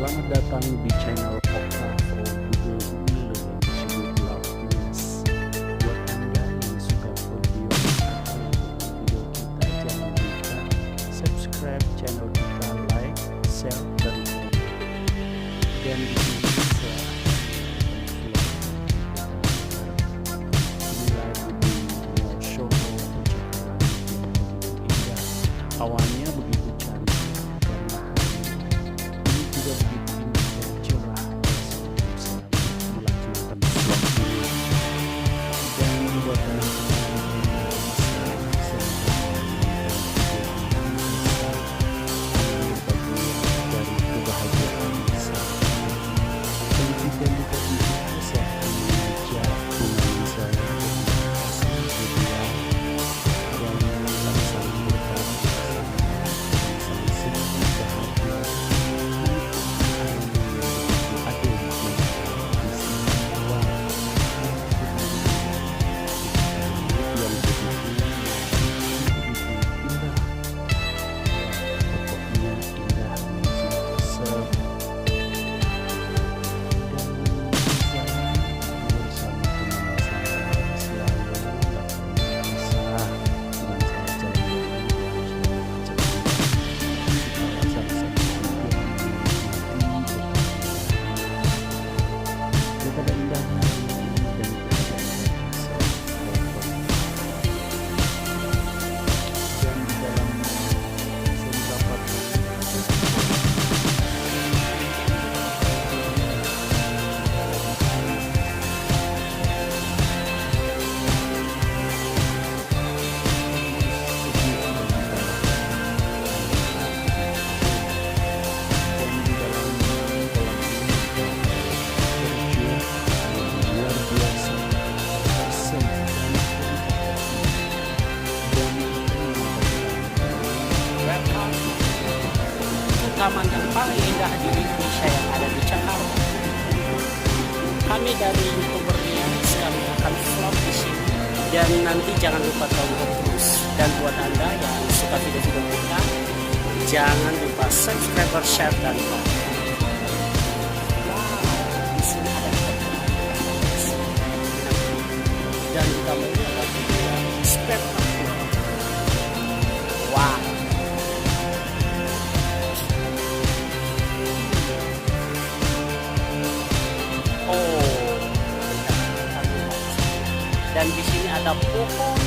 Selamat datang di channel Oka Pro Google Bumi yang disebut Love News. Buat Anda yang suka audio atau video kita, jangan lupa subscribe channel kita, like, share, dan komen. Dan di sini saya awannya begitu cantik karena ini juga begitu indah dan cerah. Saya melakukan vlog ini dan buat dari kebahagiaan saya dan juga bukan biasa mengajak teman saya taman yang paling indah di Indonesia yang ada di Jakarta. Kami dari youtubernya sekarang akan vlog di sini. Dan nanti jangan lupa tonton terus. Dan buat Anda yang suka video-video kita, jangan lupa subscribe, share, dan like. Di sini ada dan kita melihat spektakuler. Wow. Dan di sini ada pohon